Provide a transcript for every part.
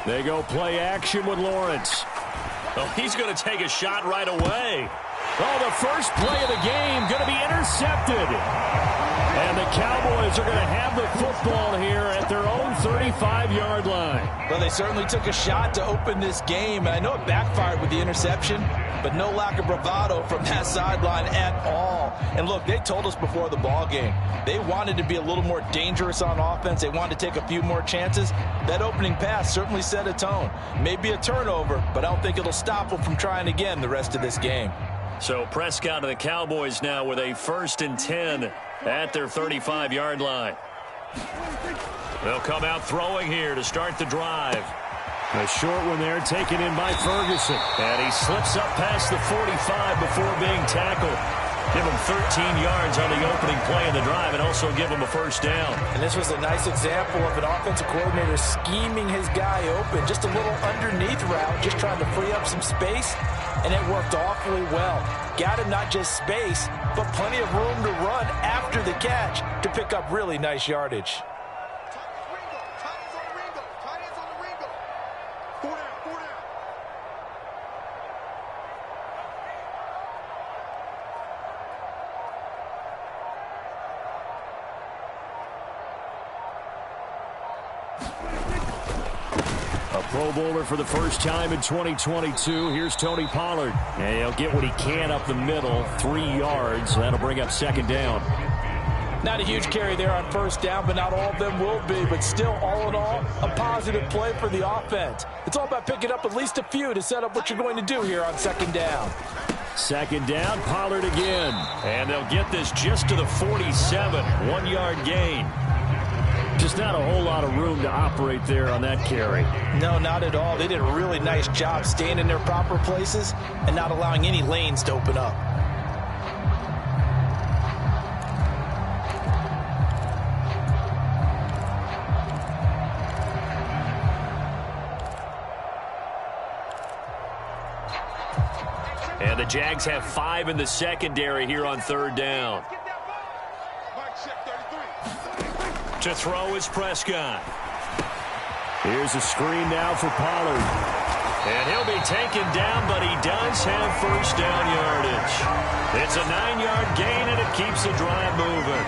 They go play action with Lawrence. Oh, he's going to take a shot right away. Oh, the first play of the game going to be intercepted. And the Cowboys are going to have the football here at their own 35-yard line. Well, they certainly took a shot to open this game. And I know it backfired with the interception, but no lack of bravado from that sideline at all. And look, they told us before the ball game, they wanted to be a little more dangerous on offense. They wanted to take a few more chances. That opening pass certainly set a tone. Maybe a turnover, but I don't think it'll stop them from trying again the rest of this game. So Prescott and the Cowboys now with a 1st and 10 at their 35-yard line. They'll come out throwing here to start the drive. A short one there taken in by Ferguson. And he slips up past the 45 before being tackled. Give him 13 yards on the opening play of the drive and also give him a 1st down. And this was a nice example of an offensive coordinator scheming his guy open. Just a little underneath route, just trying to free up some space. And it worked awfully well. Got him not just space, but plenty of room to run after the catch to pick up really nice yardage. A Pro Bowler for the first time in 2022. Here's Tony Pollard. And he'll get what he can up the middle, 3 yards. That'll bring up 2nd down. Not a huge carry there on 1st down, but not all of them will be. But still, all in all, a positive play for the offense. It's all about picking up at least a few to set up what you're going to do here on 2nd down. 2nd down, Pollard again. And they'll get this just to the 47, 1-yard gain. Just not a whole lot of room to operate there on that carry. No, not at all. They did a really nice job staying in their proper places and not allowing any lanes to open up. And the Jags have 5 in the secondary here on 3rd down. To throw is Prescott. Here's a screen now for Pollard. And he'll be taken down, but he does have 1st down yardage. It's a 9-yard gain, and it keeps the drive moving.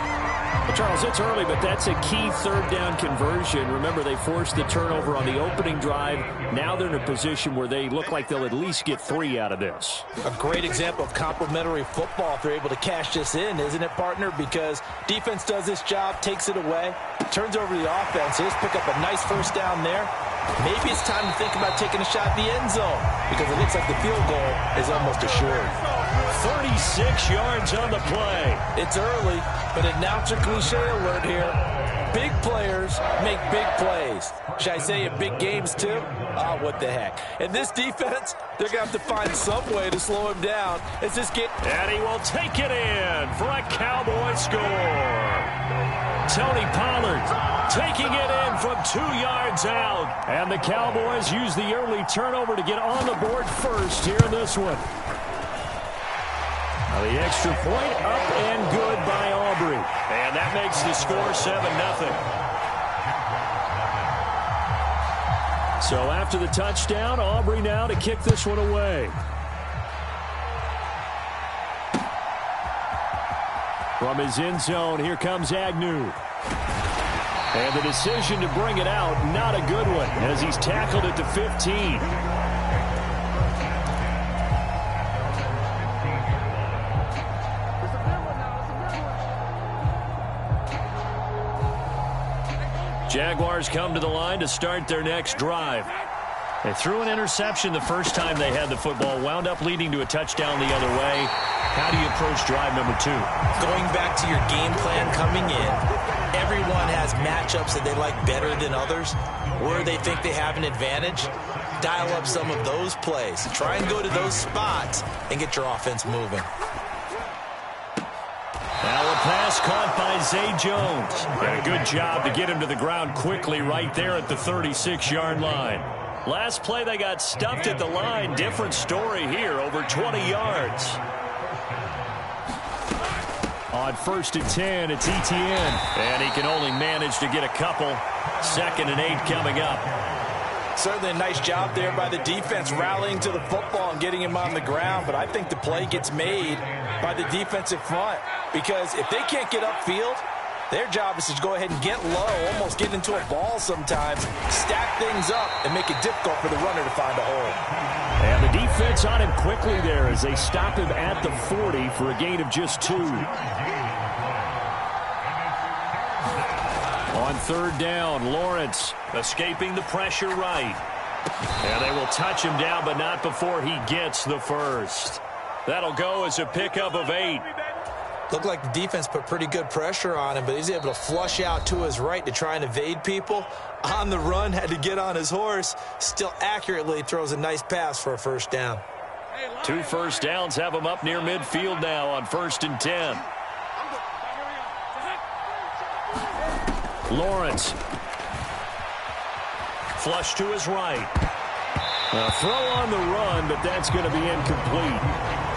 Well, Charles, it's early, but that's a key 3rd down conversion. Remember, they forced the turnover on the opening drive. Now they're in a position where they look like they'll at least get 3 out of this. A great example of complementary football if they're able to cash this in, isn't it, partner? Because defense does this job, takes it away, turns over the offense. So let's pick up a nice 1st down there. Maybe it's time to think about taking a shot in the end zone because it looks like the field goal is almost assured. 36 yards on the play. It's early, but announcer cliche alert here. Big players make big plays. Should I say in big games too? Ah, what the heck. And this defense, they're going to have to find some way to slow him down. As this get and he will take it in for a Cowboy score. Tony Pollard taking it in from 2 yards out. And the Cowboys use the early turnover to get on the board first here in this one. Now the extra point up and good by Aubrey. And that makes the score 7-0. So after the touchdown, Aubrey now to kick this one away. From his end zone, here comes Agnew. And the decision to bring it out, not a good one, as he's tackled it to 15. Jaguars come to the line to start their next drive. They threw an interception the first time they had the football, wound up leading to a touchdown the other way. How do you approach drive number 2? Going back to your game plan coming in, everyone has matchups that they like better than others, where they think they have an advantage. Dial up some of those plays. Try and go to those spots and get your offense moving. Now a pass caught by Zay Jones. And a good job to get him to the ground quickly right there at the 36-yard line. Last play they got stuffed at the line. Different story here, over 20 yards. On 1st and 10, it's Etienne. And he can only manage to get a couple. 2nd and 8 coming up. Certainly a nice job there by the defense rallying to the football and getting him on the ground, but I think the play gets made by the defensive front because if they can't get upfield, their job is to go ahead and get low, almost get into a ball sometimes, stack things up, and make it difficult for the runner to find a hole. And the defense on him quickly there as they stop him at the 40 for a gain of just 2. On third down, Lawrence escaping the pressure right. And they will touch him down, but not before he gets the first. That'll go as a pickup of 8. Looked like the defense put pretty good pressure on him, but he's able to flush out to his right to try and evade people. On the run, had to get on his horse. Still accurately throws a nice pass for a first down. 2 first downs have him up near midfield now on 1st and 10. Lawrence. Flush to his right. A throw on the run, but that's going to be incomplete.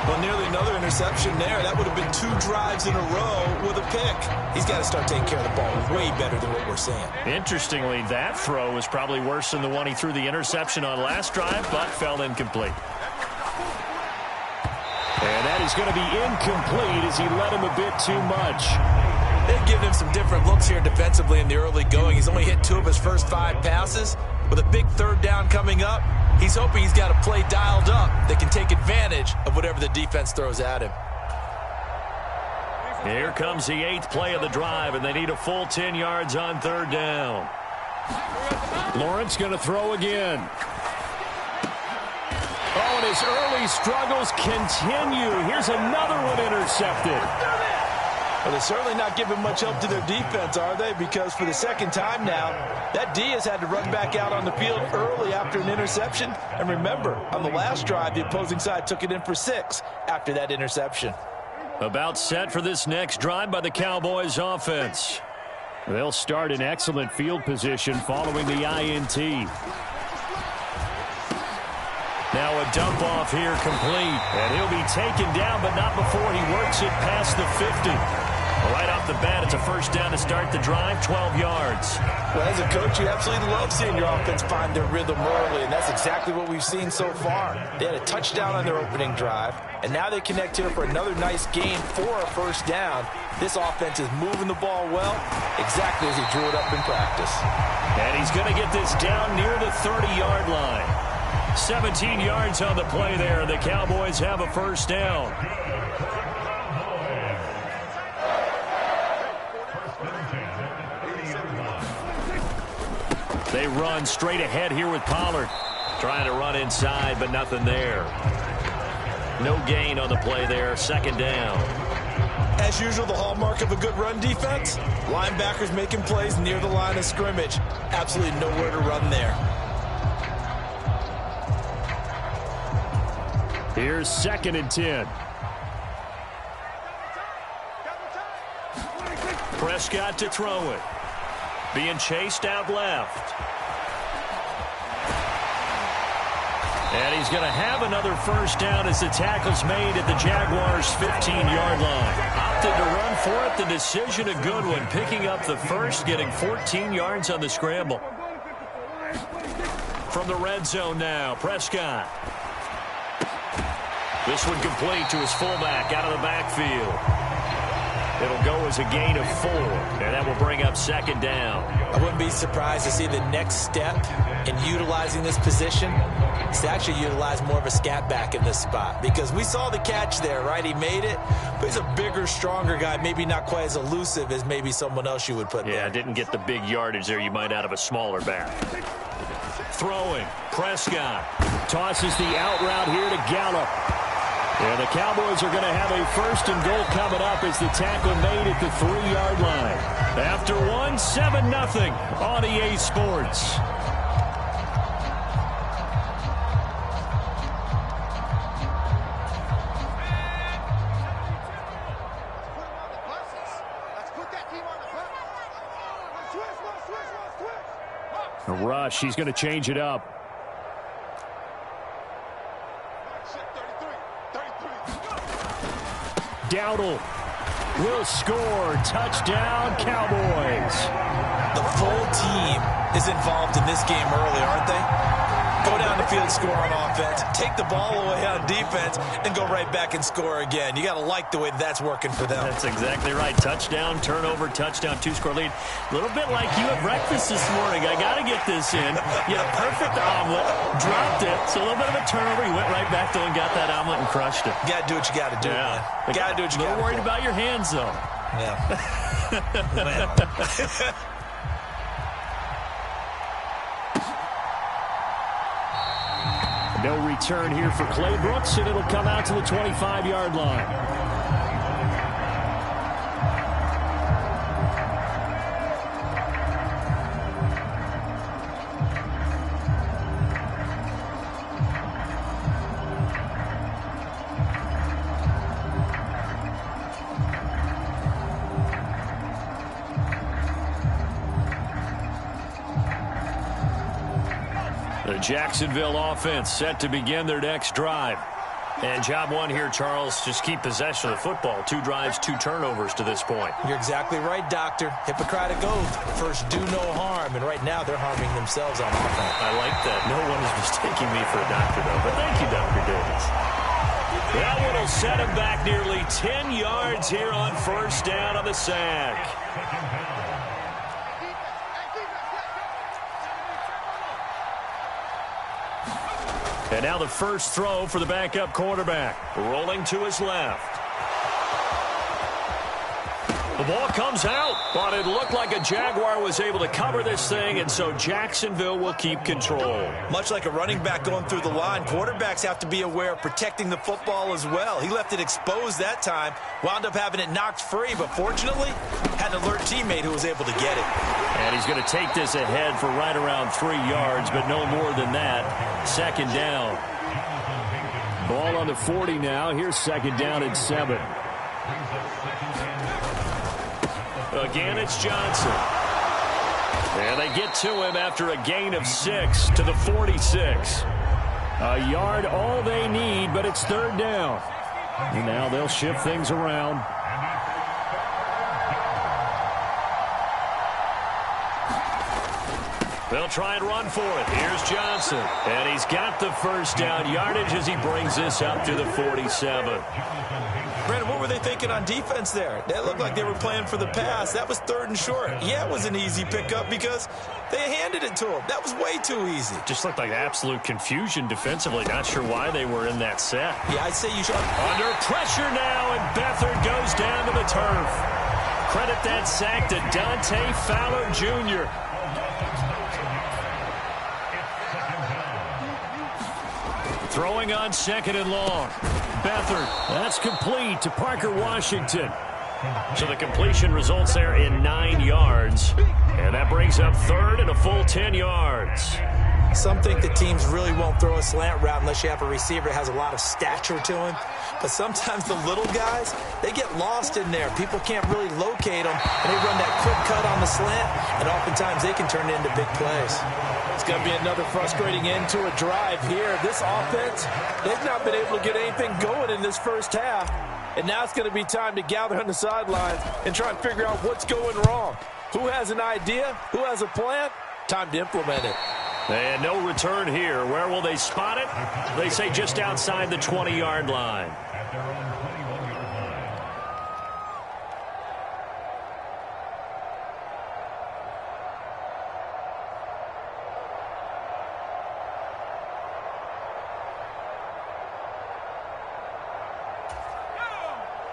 Well, nearly another interception there. That would have been 2 drives in a row with a pick. He's got to start taking care of the ball way better than what we're seeing. Interestingly, that throw was probably worse than the one he threw the interception on last drive, but fell incomplete. And that is going to be incomplete as he led him a bit too much. They've given him some different looks here defensively in the early going. He's only hit 2 of his first 5 passes. With a big third down coming up, he's hoping he's got a play dialed up that can take advantage of whatever the defense throws at him. Here comes the 8th play of the drive, and they need a full 10 yards on third down. Lawrence going to throw again. Oh, and his early struggles continue. Here's another one intercepted. Well, they're certainly not giving much help to their defense, are they? Because for the second time now, that D has had to run back out on the field early after an interception. And remember, on the last drive, the opposing side took it in for 6 after that interception. About set for this next drive by the Cowboys offense. They'll start in excellent field position following the INT. Now a dump off here complete. And he'll be taken down, but not before he works it past the 50. Right off the bat, it's a first down to start the drive, 12 yards. Well, as a coach, you absolutely love seeing your offense find their rhythm early, and that's exactly what we've seen so far. They had a touchdown on their opening drive, and now they connect here for another nice gain for a first down. This offense is moving the ball well, exactly as he drew it up in practice. And he's going to get this down near the 30-yard line. 17 yards on the play there. The Cowboys have a first down. They run straight ahead here with Pollard. Trying to run inside, but nothing there. No gain on the play there. Second down. As usual, the hallmark of a good run defense, linebackers making plays near the line of scrimmage. Absolutely nowhere to run there. Here's 2nd and 10. Prescott to throw it. Being chased out left. And he's going to have another first down as the tackle's made at the Jaguars' 15-yard line. Opted to run for it. The decision a good one. Picking up the first, getting 14 yards on the scramble. From the red zone now, Prescott. This one complete to his fullback out of the backfield. It'll go as a gain of 4, and that will bring up second down. I wouldn't be surprised to see the next step in utilizing this position is to actually utilize more of a scat back in this spot, because we saw the catch there, right? He made it, but he's a bigger, stronger guy, maybe not quite as elusive as maybe someone else you would put there. Yeah, didn't get the big yardage there you might out of a smaller back. Throwing, Prescott. Tosses the out route here to Gallup. And the Cowboys are going to have a 1st and goal coming up as the tackle made at the 3-yard line. After 1, 7-0 on EA Sports. A rush. He's going to change it up. Dowdle will score. Touchdown, Cowboys. The full team is involved in this game early, aren't they? Go down the field, score on offense, take the ball away on defense, and go right back and score again. You got to like the way that's working for them. That's exactly right. Touchdown, turnover, touchdown, 2-score lead. A little bit like you at breakfast this morning. I got to get this in. You had a perfect omelet, dropped it. So a little bit of a turnover. You went right back there and got that omelet and crushed it. You got to do what you got to do, man. You got to do what you got to do. You're worried about your hands, though. Yeah. No return here for Clay Brooks, and it'll come out to the 25-yard line. The Jacksonville offense set to begin their next drive. And job one here, Charles, just keep possession of the football. 2 drives, 2 turnovers to this point. You're exactly right, Doctor. Hippocratic oath. First, do no harm. And right now, they're harming themselves on offense. I like that. No one is mistaking me for a doctor, though. But thank you, Dr. Davis. That one will set him back nearly 10 yards here on first down on the sack. And now the first throw for the backup quarterback. Rolling to his left. The ball comes out, but it looked like a Jaguar was able to cover this thing, and so Jacksonville will keep control. Much like a running back going through the line, quarterbacks have to be aware of protecting the football as well. He left it exposed that time, wound up having it knocked free, but fortunately, had an alert teammate who was able to get it. And he's going to take this ahead for right around 3 yards, but no more than that. Second down. Ball on the 40 now. Here's second down and 7. Again, it's Johnson. And they get to him after a gain of 6 to the 46. A yard all they need, but it's third down. And now they'll shift things around. They'll try and run for it. Here's Johnson. And he's got the first down yardage as he brings this up to the 47. Brandon, what were they thinking on defense there? That looked like they were playing for the pass. That was 3rd and short. Yeah, it was an easy pickup because they handed it to him. That was way too easy. Just looked like absolute confusion defensively. Not sure why they were in that set. Yeah, I'd say you should. Under pressure now, and Beathard goes down to the turf. Credit that sack to Dante Fowler Jr. Throwing on 2nd and long. Beathard, that's complete to Parker Washington. So the completion results there in 9 yards. And that brings up 3rd and a full 10 yards. Some think the teams really won't throw a slant route unless you have a receiver that has a lot of stature to him. But sometimes the little guys, they get lost in there. People can't really locate them, and they run that quick cut on the slant, and oftentimes they can turn it into big plays. It's going to be another frustrating end to a drive here. This offense, they've not been able to get anything going in this first half. And now it's going to be time to gather on the sidelines and try and figure out what's going wrong. Who has an idea? Who has a plan? Time to implement it. And no return here. Where will they spot it? They say just outside the 20-yard line.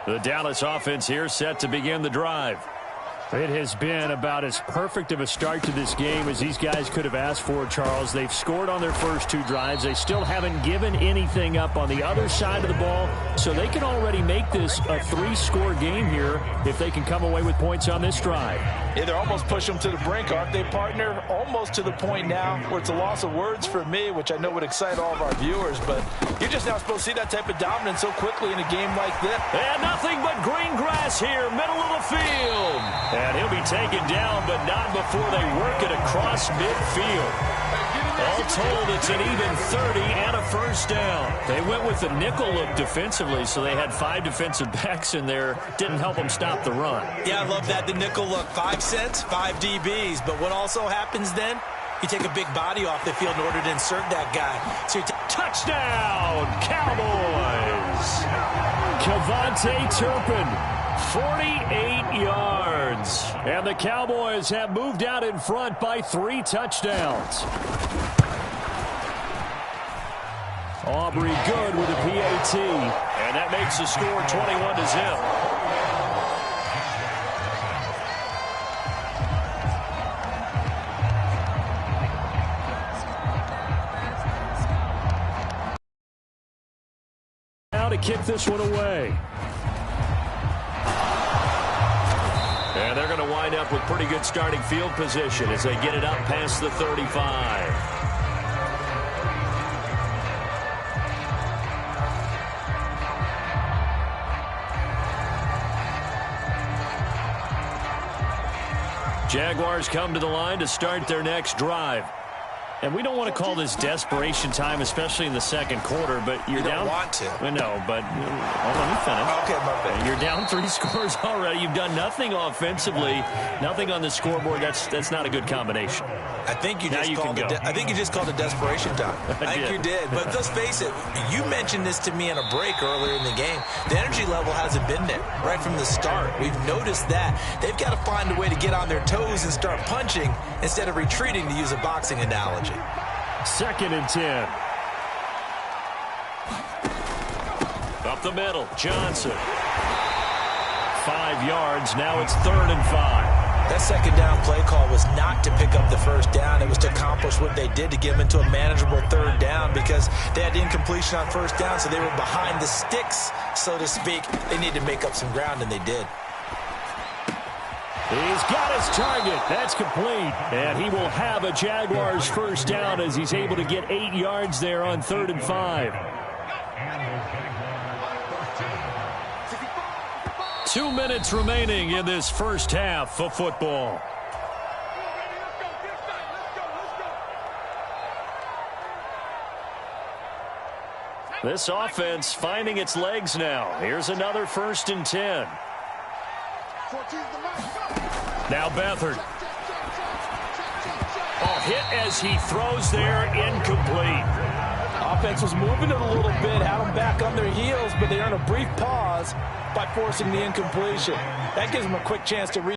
The Dallas offense here set to begin the drive. It has been about as perfect of a start to this game as these guys could have asked for, Charles. They've scored on their first 2 drives. They still haven't given anything up on the other side of the ball, so they can already make this a 3-score game here if they can come away with points on this drive. Yeah, they're almost pushing them to the brink, aren't they, partner? Almost to the point now where it's a loss of words for me, which I know would excite all of our viewers, but you're just not supposed to see that type of dominance so quickly in a game like this. And nothing but green grass here, middle of the field. And he'll be taken down, but not before they work it across midfield. All told, it's an even 30 and a first down. They went with the nickel look defensively, so they had 5 defensive backs in there. Didn't help them stop the run. Yeah, I love that, the nickel look. 5 cents, 5 DBs. But what also happens then? You take a big body off the field in order to insert that guy. So touchdown, Cowboys! Kevontae Turpin, 48 yards. And the Cowboys have moved out in front by 3 touchdowns. Aubrey good with a PAT. And that makes the score 21-0. Now to kick this one away. And they're going to wind up with pretty good starting field position as they get it up past the 35. Jaguars come to the line to start their next drive. And we don't want to call this desperation time, especially in the second quarter, but you're down. You don't want to. I know, but let me finish. Okay, my bad. You're down 3 scores already. You've done nothing offensively, nothing on the scoreboard. That's not a good combination. I think you just called it desperation time. I think you did. But let's face it, you mentioned this to me in a break earlier in the game. The energy level hasn't been there right from the start. We've noticed that. They've got to find a way to get on their toes and start punching instead of retreating, to use a boxing analogy. 2nd and 10. Up the middle, Johnson. 5 yards. Now it's 3rd and 5. That second down play call was not to pick up the first down. It was to accomplish what they did, to get them into a manageable 3rd down, because they had incompletion on 1st down, so they were behind the sticks, so to speak. They needed to make up some ground, and they did. He's got his target. That's complete. And he will have a Jaguars first down as he's able to get 8 yards there on 3rd and 5. 2 minutes remaining in this first half of football. This offense finding its legs now. Here's another 1st and 10. Now Beathard. Oh, hit as he throws there, incomplete. Offense was moving it a little bit, had them back on their heels, but they earned a brief pause by forcing the incompletion. That gives them a quick chance to